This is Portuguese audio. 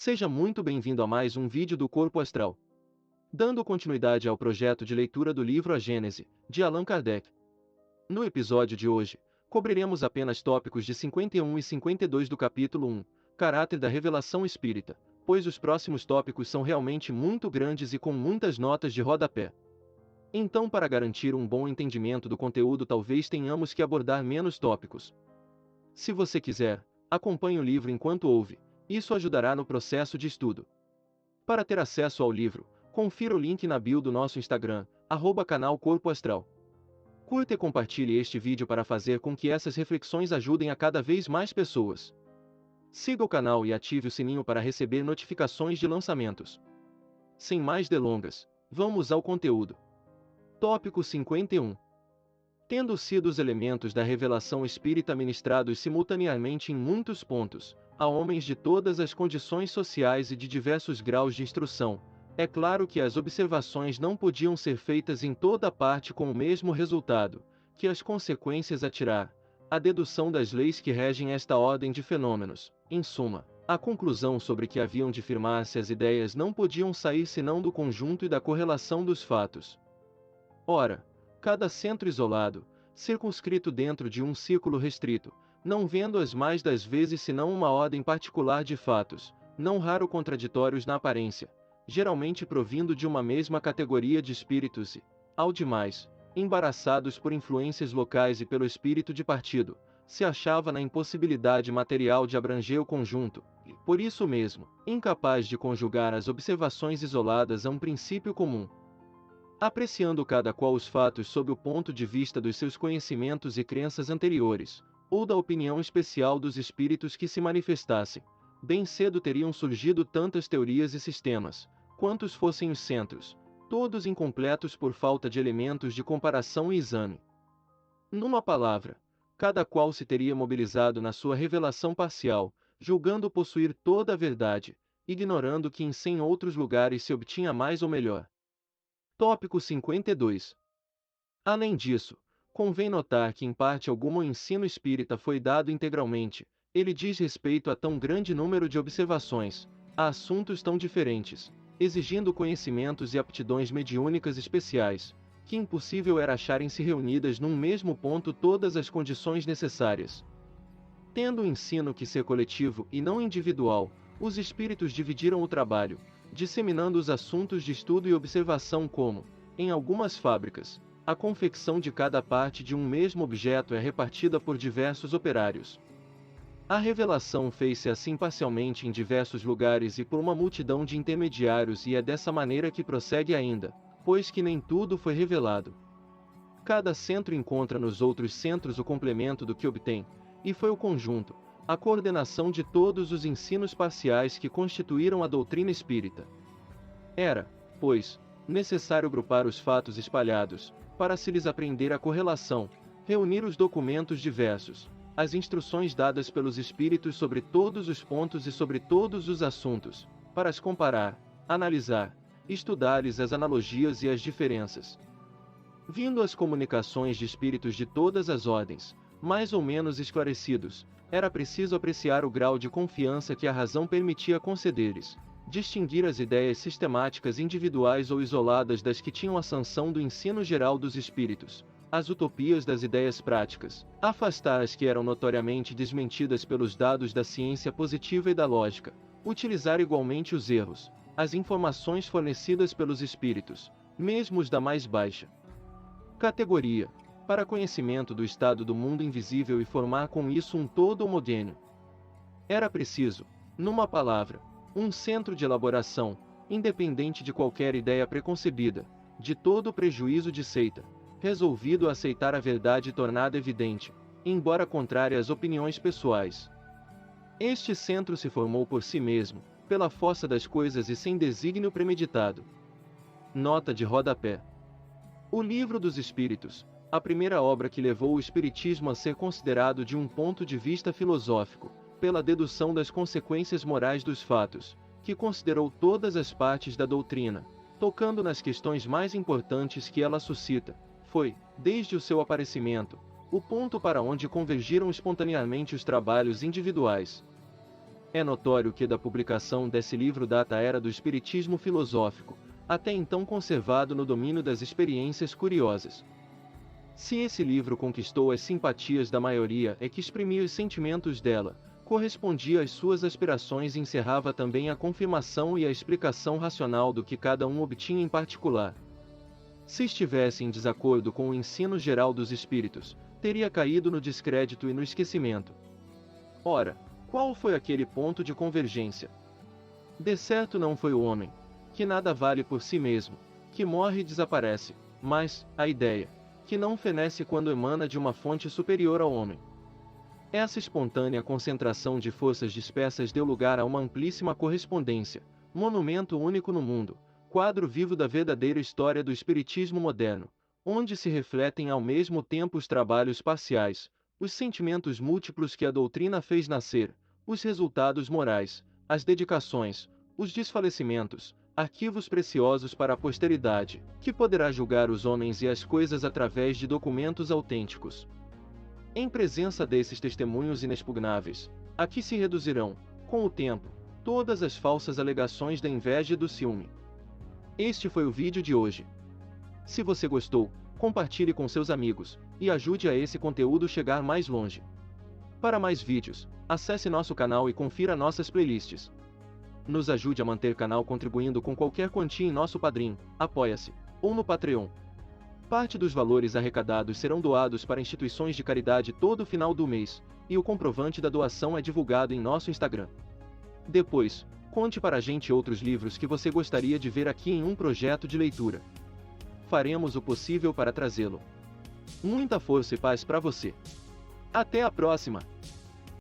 Seja muito bem-vindo a mais um vídeo do Corpo Astral. Dando continuidade ao projeto de leitura do livro A Gênese, de Allan Kardec. No episódio de hoje, cobriremos apenas tópicos de 51 e 52 do capítulo 1, Caráter da Revelação Espírita, pois os próximos tópicos são realmente muito grandes e com muitas notas de rodapé. Então, para garantir um bom entendimento do conteúdo, talvez tenhamos que abordar menos tópicos. Se você quiser, acompanhe o livro enquanto ouve. Isso ajudará no processo de estudo. Para ter acesso ao livro, confira o link na bio do nosso Instagram, @canal Corpo Astral. Curta e compartilhe este vídeo para fazer com que essas reflexões ajudem a cada vez mais pessoas. Siga o canal e ative o sininho para receber notificações de lançamentos. Sem mais delongas, vamos ao conteúdo. Tópico 51. Tendo sido os elementos da revelação espírita ministrados simultaneamente em muitos pontos, a homens de todas as condições sociais e de diversos graus de instrução, é claro que as observações não podiam ser feitas em toda parte com o mesmo resultado, que as consequências a tirar, a dedução das leis que regem esta ordem de fenômenos, em suma, a conclusão sobre que haviam de firmar-se as ideias não podiam sair senão do conjunto e da correlação dos fatos. Ora, cada centro isolado, circunscrito dentro de um círculo restrito, não vendo-as mais das vezes senão uma ordem particular de fatos, não raro contraditórios na aparência, geralmente provindo de uma mesma categoria de espíritos e, ao demais, embaraçados por influências locais e pelo espírito de partido, se achava na impossibilidade material de abranger o conjunto, e, por isso mesmo, incapaz de conjugar as observações isoladas a um princípio comum. Apreciando cada qual os fatos sob o ponto de vista dos seus conhecimentos e crenças anteriores, ou da opinião especial dos espíritos que se manifestassem, bem cedo teriam surgido tantas teorias e sistemas, quantos fossem os centros, todos incompletos por falta de elementos de comparação e exame. Numa palavra, cada qual se teria mobilizado na sua revelação parcial, julgando possuir toda a verdade, ignorando que em 100 outros lugares se obtinha mais ou melhor. Tópico 52. Além disso, convém notar que em parte alguma o ensino espírita foi dado integralmente, ele diz respeito a tão grande número de observações, a assuntos tão diferentes, exigindo conhecimentos e aptidões mediúnicas especiais, que impossível era acharem-se reunidas num mesmo ponto todas as condições necessárias. Tendo o ensino que ser coletivo e não individual, os espíritos dividiram o trabalho, disseminando os assuntos de estudo e observação como, em algumas fábricas, a confecção de cada parte de um mesmo objeto é repartida por diversos operários. A revelação fez-se assim parcialmente em diversos lugares e por uma multidão de intermediários e é dessa maneira que prossegue ainda, pois que nem tudo foi revelado. Cada centro encontra nos outros centros o complemento do que obtém, e foi o conjunto, a coordenação de todos os ensinos parciais que constituíram a doutrina espírita. Era, pois, necessário grupar os fatos espalhados, para se lhes aprender a correlação, reunir os documentos diversos, as instruções dadas pelos espíritos sobre todos os pontos e sobre todos os assuntos, para as comparar, analisar, estudar-lhes as analogias e as diferenças. Vindo as comunicações de espíritos de todas as ordens, mais ou menos esclarecidos, era preciso apreciar o grau de confiança que a razão permitia conceder-lhes, distinguir as ideias sistemáticas individuais ou isoladas das que tinham a sanção do ensino geral dos espíritos, as utopias das ideias práticas, afastar as que eram notoriamente desmentidas pelos dados da ciência positiva e da lógica, utilizar igualmente os erros, as informações fornecidas pelos espíritos, mesmo os da mais baixa categoria, para conhecimento do estado do mundo invisível e formar com isso um todo homogêneo. Era preciso, numa palavra, um centro de elaboração, independente de qualquer ideia preconcebida, de todo prejuízo de seita, resolvido a aceitar a verdade tornada evidente, embora contrária às opiniões pessoais. Este centro se formou por si mesmo, pela força das coisas e sem desígnio premeditado. Nota de rodapé. O Livro dos Espíritos, a primeira obra que levou o Espiritismo a ser considerado de um ponto de vista filosófico, pela dedução das consequências morais dos fatos, que considerou todas as partes da doutrina, tocando nas questões mais importantes que ela suscita, foi, desde o seu aparecimento, o ponto para onde convergiram espontaneamente os trabalhos individuais. É notório que da publicação desse livro data a era do espiritismo filosófico, até então conservado no domínio das experiências curiosas. Se esse livro conquistou as simpatias da maioria é que exprimia os sentimentos dela, correspondia às suas aspirações e encerrava também a confirmação e a explicação racional do que cada um obtinha em particular. Se estivesse em desacordo com o ensino geral dos espíritos, teria caído no descrédito e no esquecimento. Ora, qual foi aquele ponto de convergência? De certo não foi o homem, que nada vale por si mesmo, que morre e desaparece, mas a ideia, que não fenece quando emana de uma fonte superior ao homem. Essa espontânea concentração de forças dispersas deu lugar a uma amplíssima correspondência, monumento único no mundo, quadro vivo da verdadeira história do espiritismo moderno, onde se refletem ao mesmo tempo os trabalhos parciais, os sentimentos múltiplos que a doutrina fez nascer, os resultados morais, as dedicações, os desfalecimentos, arquivos preciosos para a posteridade, que poderá julgar os homens e as coisas através de documentos autênticos. Em presença desses testemunhos inexpugnáveis, a que se reduzirão, com o tempo, todas as falsas alegações da inveja e do ciúme. Este foi o vídeo de hoje. Se você gostou, compartilhe com seus amigos, e ajude a esse conteúdo chegar mais longe. Para mais vídeos, acesse nosso canal e confira nossas playlists. Nos ajude a manter o canal contribuindo com qualquer quantia em nosso Padrim, Apoia-se, ou no Patreon. Parte dos valores arrecadados serão doados para instituições de caridade todo final do mês, e o comprovante da doação é divulgado em nosso Instagram. Depois, conte para a gente outros livros que você gostaria de ver aqui em um projeto de leitura. Faremos o possível para trazê-lo. Muita força e paz para você. Até a próxima!